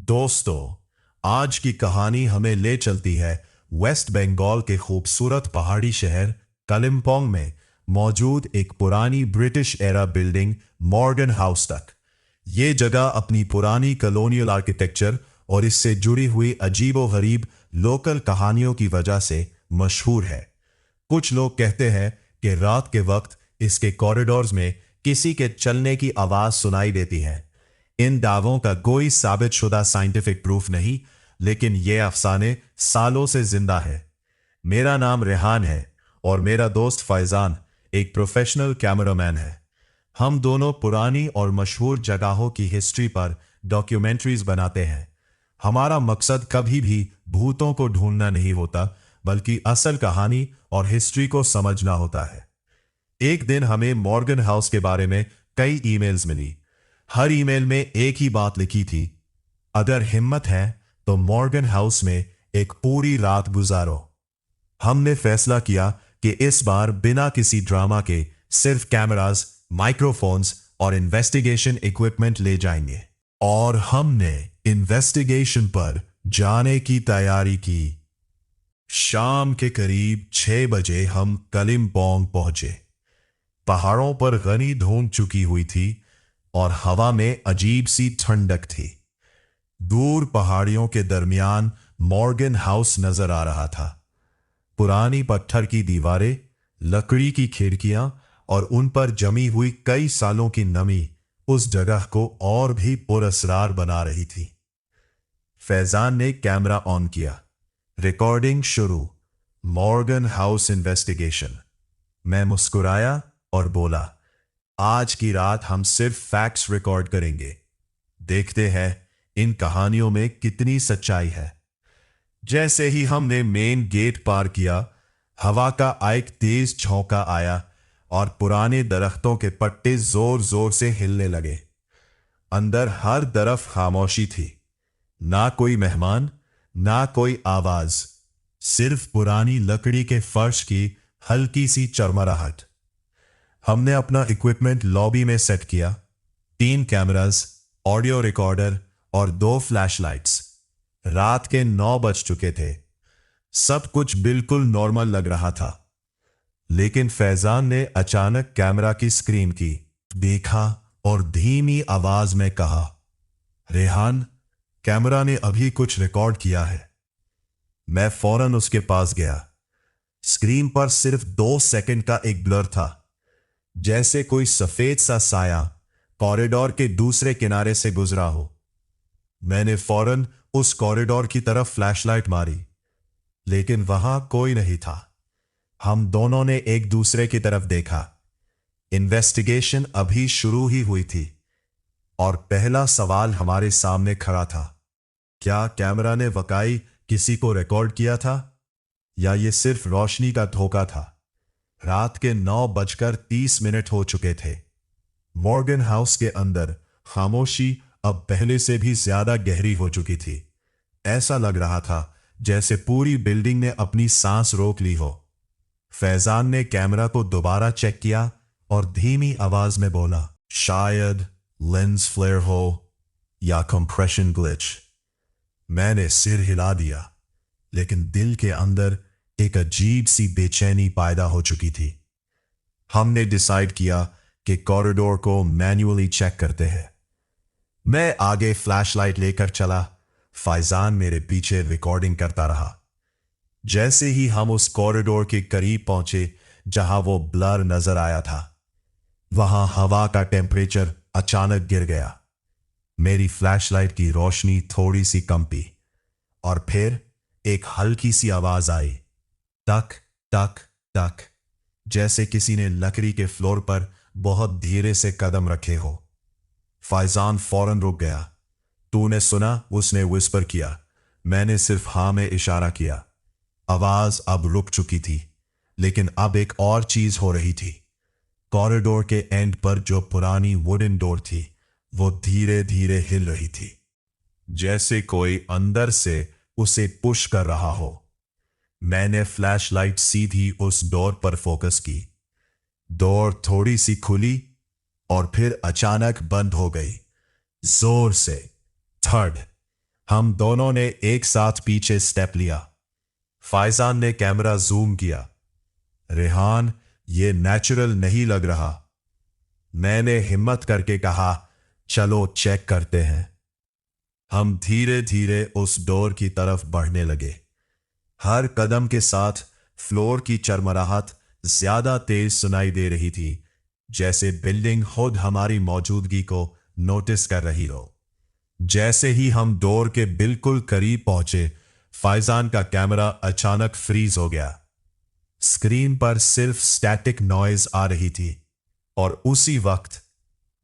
दोस्तों, आज की कहानी हमें ले चलती है वेस्ट बंगाल के खूबसूरत पहाड़ी शहर कलिम्पोंग में मौजूद एक पुरानी British era building Morgan house तक। ये जगह अपनी पुरानी कॉलोनियल आर्किटेक्चर और इससे जुड़ी हुई अजीबो-गरीब लोकल कहानियों की वजह से मशहूर है। कुछ लोग कहते हैं कि रात के वक्त इसके कॉरिडोर्स में किसी के चलने की आवाज सुनाई देती है। इन दावों का कोई साबितशुदा साइंटिफिक प्रूफ नहीं, लेकिन ये अफसाने सालों से जिंदा है। मेरा नाम रेहान है और मेरा दोस्त फैजान एक प्रोफेशनल कैमरामैन है। हम दोनों पुरानी और मशहूर जगहों की हिस्ट्री पर डॉक्यूमेंट्रीज बनाते हैं। हमारा मकसद कभी भी भूतों को ढूंढना नहीं होता, बल्कि असल कहानी और हिस्ट्री को समझना होता है। एक दिन हमें मॉर्गन हाउस के बारे में कई ईमेल्स मिली। हर ईमेल में एक ही बात लिखी थी, अगर हिम्मत है तो मॉर्गन हाउस में एक पूरी रात गुजारो। हमने फैसला किया कि इस बार बिना किसी ड्रामा के सिर्फ कैमरास, माइक्रोफोन्स और इन्वेस्टिगेशन इक्विपमेंट ले जाएंगे। और हमने इन्वेस्टिगेशन पर जाने की तैयारी की। शाम के करीब 6 बजे हम कलिम्पोंग पहुंचे। पहाड़ों पर घनी धुंध चुकी हुई थी और हवा में अजीब सी ठंडक थी। दूर पहाड़ियों के दरमियान मॉर्गन हाउस नजर आ रहा था। पुरानी पत्थर की दीवारें, लकड़ी की खिड़कियां और उन पर जमी हुई कई सालों की नमी उस जगह को और भी पुरअसरार बना रही थी। फैजान ने कैमरा ऑन किया। रिकॉर्डिंग शुरू। Morgan house investigation. मैं मुस्कुराया और बोला, आज की रात हम सिर्फ फैक्ट्स रिकॉर्ड करेंगे। देखते हैं इन कहानियों में कितनी सच्चाई है। जैसे ही हमने मेन गेट पार किया, हवा का एक तेज झोंका आया और पुराने दरख्तों के पत्ते जोर जोर से हिलने लगे। अंदर हर तरफ खामोशी थी। ना कोई मेहमान, ना कोई आवाज, सिर्फ पुरानी लकड़ी के फर्श की हल्की सी चरमराहट। हमने अपना इक्विपमेंट लॉबी में सेट किया। 3 कैमरास, ऑडियो रिकॉर्डर और 2 फ्लैशलाइट्स। रात के 9 बज चुके थे। सब कुछ बिल्कुल नॉर्मल लग रहा था। लेकिन फैजान ने अचानक कैमरा की स्क्रीन की देखा और धीमी आवाज में कहा, रेहान, कैमरा ने अभी कुछ रिकॉर्ड किया है। मैं फौरन उसके पास गया। स्क्रीन पर सिर्फ 2 सेकंड का एक ब्लर था, जैसे कोई सफेद सा साया कॉरिडोर के दूसरे किनारे से गुजरा हो। मैंने फौरन उस कॉरिडोर की तरफ फ्लैशलाइट मारी, लेकिन वहां कोई नहीं था। हम दोनों ने एक दूसरे की तरफ देखा। इन्वेस्टिगेशन अभी शुरू ही हुई थी और पहला सवाल हमारे सामने खड़ा था, क्या कैमरा ने वाकई किसी को रिकॉर्ड किया था या ये सिर्फ रोशनी का धोखा था? रात के 9:30 हो चुके थे। मॉर्गन हाउस के अंदर खामोशी अब पहले से भी ज्यादा गहरी हो चुकी थी। ऐसा लग रहा था जैसे पूरी बिल्डिंग ने अपनी सांस रोक ली हो। फैजान ने कैमरा को दोबारा चेक किया और धीमी आवाज में बोला, शायद लेंस फ्लेयर हो या कंप्रेशन ग्लिच। मैंने सिर हिला दिया, लेकिन दिल के अंदर एक अजीब सी बेचैनी पैदा हो चुकी थी। हमने डिसाइड किया कि कॉरिडोर को मैन्युअली चेक करते हैं। मैं आगे फ्लैशलाइट लेकर चला, फैजान मेरे पीछे रिकॉर्डिंग करता रहा। जैसे ही हम उस कॉरिडोर के करीब पहुंचे जहां वो ब्लर नजर आया था, वहां हवा का टेम्परेचर अचानक गिर गया। मेरी फ्लैशलाइट की रोशनी थोड़ी सी कंपी और फिर एक हल्की सी आवाज आई, टक टक टक, जैसे किसी ने लकड़ी के फ्लोर पर बहुत धीरे से कदम रखे हो। फैजान फौरन रुक गया। तूने सुना? उसने विस्पर किया। मैंने सिर्फ हाँ में इशारा किया। आवाज अब रुक चुकी थी, लेकिन अब एक और चीज हो रही थी। कॉरिडोर के एंड पर जो पुरानी वुडन डोर थी, वो धीरे धीरे हिल रही थी, जैसे कोई अंदर से उसे पुश कर रहा हो। मैंने फ्लैशलाइट सीधी उस डोर पर फोकस की। डोर थोड़ी सी खुली और फिर अचानक बंद हो गई, जोर से। थर्ड। हम दोनों ने एक साथ पीछे स्टेप लिया। फाइजान ने कैमरा जूम किया। रेहान, ये नेचुरल नहीं लग रहा। मैंने हिम्मत करके कहा, चलो चेक करते हैं। हम धीरे धीरे उस डोर की तरफ बढ़ने लगे। हर कदम के साथ फ्लोर की चरमराहट ज्यादा तेज सुनाई दे रही थी, जैसे बिल्डिंग खुद हमारी मौजूदगी को नोटिस कर रही हो। जैसे ही हम डोर के बिल्कुल करीब पहुंचे, फाइजान का कैमरा अचानक फ्रीज हो गया। स्क्रीन पर सिर्फ स्टैटिक नॉइज आ रही थी और उसी वक्त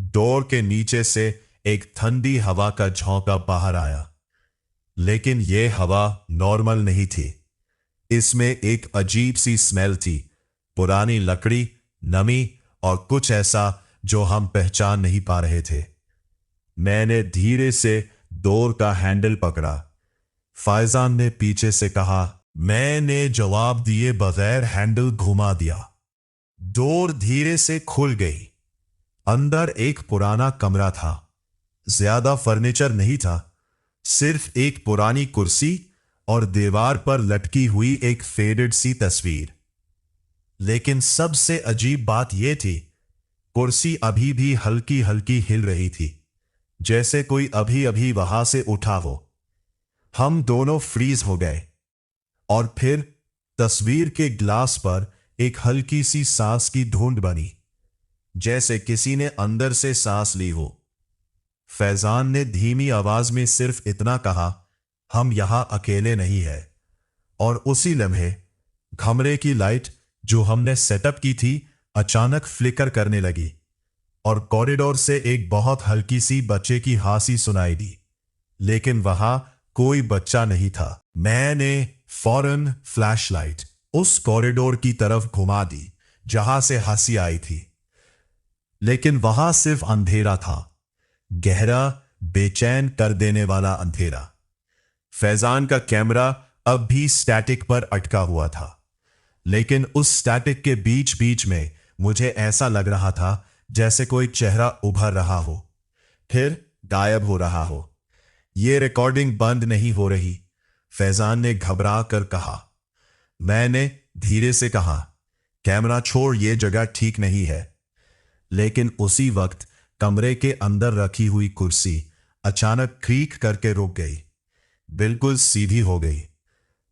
डोर के नीचे से एक ठंडी हवा का झोंका बाहर आया। लेकिन यह हवा नॉर्मल नहीं थी। इसमें एक अजीब सी स्मेल थी, पुरानी लकड़ी, नमी और कुछ ऐसा जो हम पहचान नहीं पा रहे थे। मैंने धीरे से डोर का हैंडल पकड़ा। फाइजान ने पीछे से कहा। मैंने जवाब दिए बगैर हैंडल घुमा दिया। डोर धीरे से खुल गई। अंदर एक पुराना कमरा था। ज्यादा फर्नीचर नहीं था, सिर्फ एक पुरानी कुर्सी और दीवार पर लटकी हुई एक फेडेड सी तस्वीर। लेकिन सबसे अजीब बात यह थी, कुर्सी अभी भी हल्की हल्की हिल रही थी, जैसे कोई अभी अभी वहां से उठा हो। हम दोनों फ्रीज हो गए और फिर तस्वीर के ग्लास पर एक हल्की सी सांस की धुंध बनी, जैसे किसी ने अंदर से सांस ली हो। फैजान ने धीमी आवाज में सिर्फ इतना कहा, हम यहां अकेले नहीं हैं। और उसी लम्हे कमरे की लाइट जो हमने सेटअप की थी अचानक फ्लिकर करने लगी और कॉरिडोर से एक बहुत हल्की सी बच्चे की हंसी सुनाई दी। लेकिन वहां कोई बच्चा नहीं था। मैंने फौरन फ्लैशलाइट उस कॉरिडोर की तरफ घुमा दी जहां से हंसी आई थी। लेकिन वहां सिर्फ अंधेरा था, गहरा, बेचैन कर देने वाला अंधेरा। फैजान का कैमरा अब भी स्टैटिक पर अटका हुआ था, लेकिन उस स्टैटिक के बीच बीच में मुझे ऐसा लग रहा था जैसे कोई चेहरा उभर रहा हो, फिर गायब हो रहा हो। यह रिकॉर्डिंग बंद नहीं हो रही, फैजान ने घबरा कर कहा। मैंने धीरे से कहा, कैमरा छोड़, यह जगह ठीक नहीं है। लेकिन उसी वक्त कमरे के अंदर रखी हुई कुर्सी अचानक क्रीक करके रुक गई, बिल्कुल सीधी हो गई,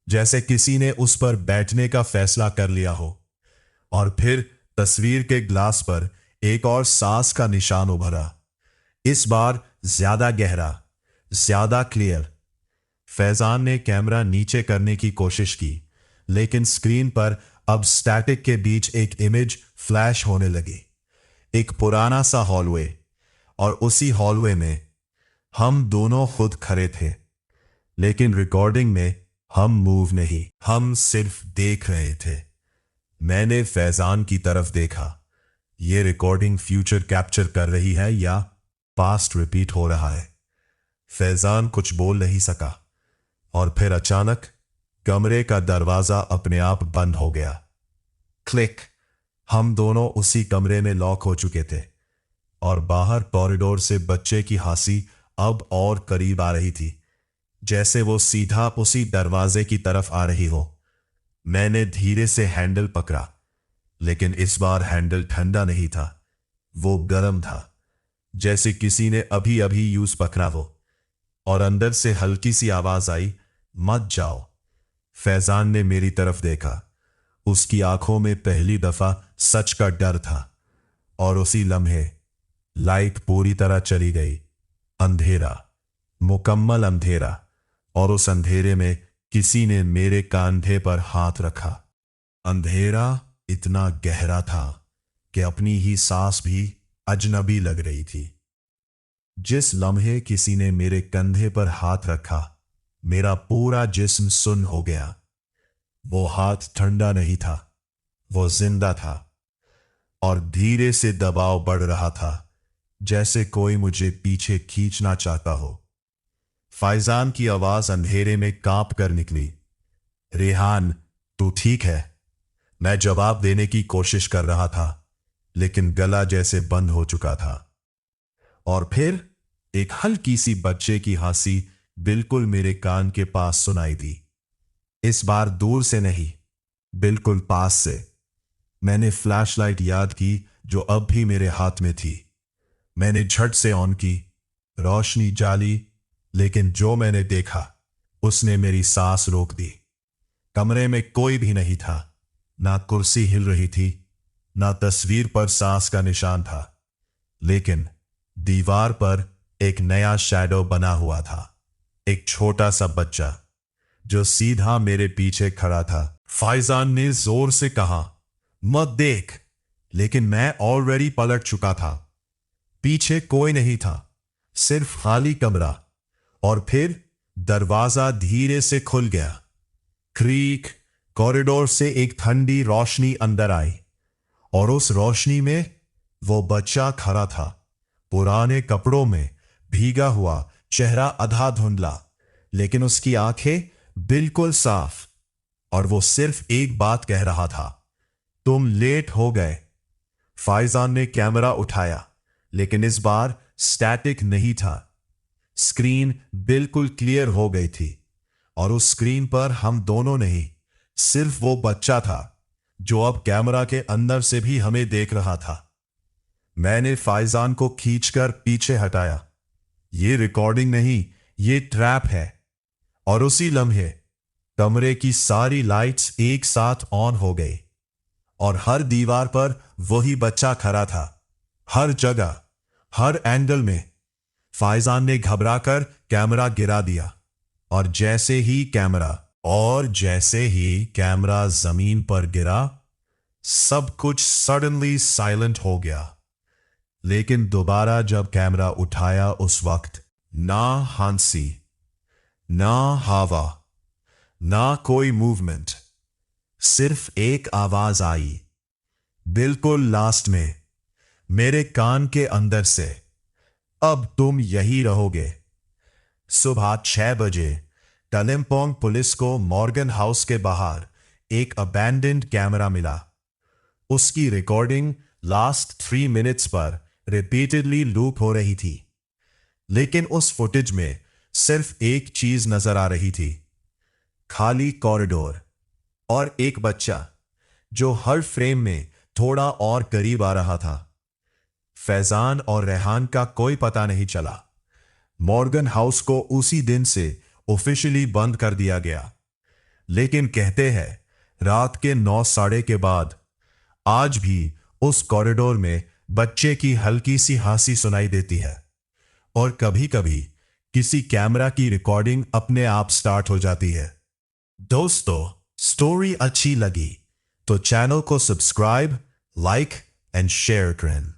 जैसे किसी ने उस पर बैठने का फैसला कर लिया हो। और फिर तस्वीर के ग्लास पर एक और सांस का निशान उभरा, इस बार ज्यादा गहरा, ज्यादा क्लियर। फैजान ने कैमरा नीचे करने की कोशिश की, लेकिन स्क्रीन पर अब स्टैटिक के बीच एक इमेज फ्लैश होने लगी। एक पुराना सा हॉलवे, और उसी हॉलवे में हम दोनों खुद खड़े थे। लेकिन रिकॉर्डिंग में हम मूव नहीं, हम सिर्फ देख रहे थे। मैंने फैजान की तरफ देखा। यह रिकॉर्डिंग फ्यूचर कैप्चर कर रही है या पास्ट रिपीट हो रहा है? फैजान कुछ बोल नहीं सका और फिर अचानक कमरे का दरवाजा अपने आप बंद हो गया। क्लिक। हम दोनों उसी कमरे में लॉक हो चुके थे और बाहर कॉरिडोर से बच्चे की हंसी अब और करीब आ रही थी, जैसे वो सीधा उसी दरवाजे की तरफ आ रही हो। मैंने धीरे से हैंडल पकड़ा, लेकिन इस बार हैंडल ठंडा नहीं था, वो गर्म था, जैसे किसी ने अभी अभी यूज पकड़ा हो। और अंदर से हल्की सी आवाज आई, मत जाओ। फैजान ने मेरी तरफ देखा। उसकी आंखों में पहली दफा सच का डर था। और उसी लम्हे लाइट पूरी तरह चली गई। अंधेरा, मुकम्मल अंधेरा, और उस अंधेरे में किसी ने मेरे कंधे पर हाथ रखा। अंधेरा इतना गहरा था कि अपनी ही सांस भी अजनबी लग रही थी। जिस लम्हे किसी ने मेरे कंधे पर हाथ रखा, मेरा पूरा जिस्म सुन्न हो गया। वो हाथ ठंडा नहीं था, वो जिंदा था और धीरे से दबाव बढ़ रहा था, जैसे कोई मुझे पीछे खींचना चाहता हो। फाइजान की आवाज अंधेरे में कांप कर निकली, रेहान, तू ठीक है? मैं जवाब देने की कोशिश कर रहा था, लेकिन गला जैसे बंद हो चुका था। और फिर एक हल्की सी बच्चे की हंसी बिल्कुल मेरे कान के पास सुनाई दी। इस बार दूर से नहीं, बिल्कुल पास से। मैंने फ्लैशलाइट याद की जो अब भी मेरे हाथ में थी। मैंने झट से ऑन की, रोशनी जाली, लेकिन जो मैंने देखा उसने मेरी सांस रोक दी। कमरे में कोई भी नहीं था, ना कुर्सी हिल रही थी, ना तस्वीर पर सांस का निशान था, लेकिन दीवार पर एक नया शैडो बना हुआ था। एक छोटा सा बच्चा जो सीधा मेरे पीछे खड़ा था। फाइजान ने जोर से कहा, मत देख, लेकिन मैं ऑलरेडी पलट चुका था। पीछे कोई नहीं था, सिर्फ खाली कमरा। और फिर दरवाजा धीरे से खुल गया। क्रीक, कॉरिडोर से एक ठंडी रोशनी अंदर आई और उस रोशनी में वो बच्चा खड़ा था, पुराने कपड़ों में, भीगा हुआ, चेहरा आधा धुंधला, लेकिन उसकी आंखें बिल्कुल साफ। और वो सिर्फ एक बात कह रहा था, तुम लेट हो गए। फाइजान ने कैमरा उठाया, लेकिन इस बार स्टैटिक नहीं था। स्क्रीन बिल्कुल क्लियर हो गई थी और उस स्क्रीन पर हम दोनों नहीं, सिर्फ वो बच्चा था जो अब कैमरा के अंदर से भी हमें देख रहा था। मैंने फाइजान को खींचकर पीछे हटाया। ये रिकॉर्डिंग नहीं, ये ट्रैप है। और उसी लम्हे कमरे की सारी लाइट्स एक साथ ऑन हो गई और हर दीवार पर वही बच्चा खड़ा था, हर जगह, हर एंगल में। फाइजान ने घबराकर कैमरा गिरा दिया और जैसे ही कैमरा जमीन पर गिरा, सब कुछ सडनली साइलेंट हो गया। लेकिन दोबारा जब कैमरा उठाया उस वक्त ना हंसी, ना हवा, ना कोई मूवमेंट, सिर्फ एक आवाज आई, बिल्कुल लास्ट में, मेरे कान के अंदर से, अब तुम यही रहोगे। सुबह 6 बजे कलिम्पोंग पुलिस को मॉर्गन हाउस के बाहर एक अबैंडन्ड कैमरा मिला। उसकी रिकॉर्डिंग लास्ट 3 मिनट्स पर रिपीटेडली लूप हो रही थी, लेकिन उस फुटेज में सिर्फ एक चीज नजर आ रही थी, खाली कॉरिडोर और एक बच्चा जो हर फ्रेम में थोड़ा और करीब आ रहा था। फैजान और रेहान का कोई पता नहीं चला। मॉर्गन हाउस को उसी दिन से ऑफिशियली बंद कर दिया गया, लेकिन कहते हैं रात के 9 साढ़े के बाद आज भी उस कॉरिडोर में बच्चे की हल्की सी हंसी सुनाई देती है और कभी कभी किसी कैमरा की रिकॉर्डिंग अपने आप स्टार्ट हो जाती है। दोस्तों, स्टोरी अच्छी लगी तो चैनल को सब्सक्राइब, लाइक एंड शेयर करें।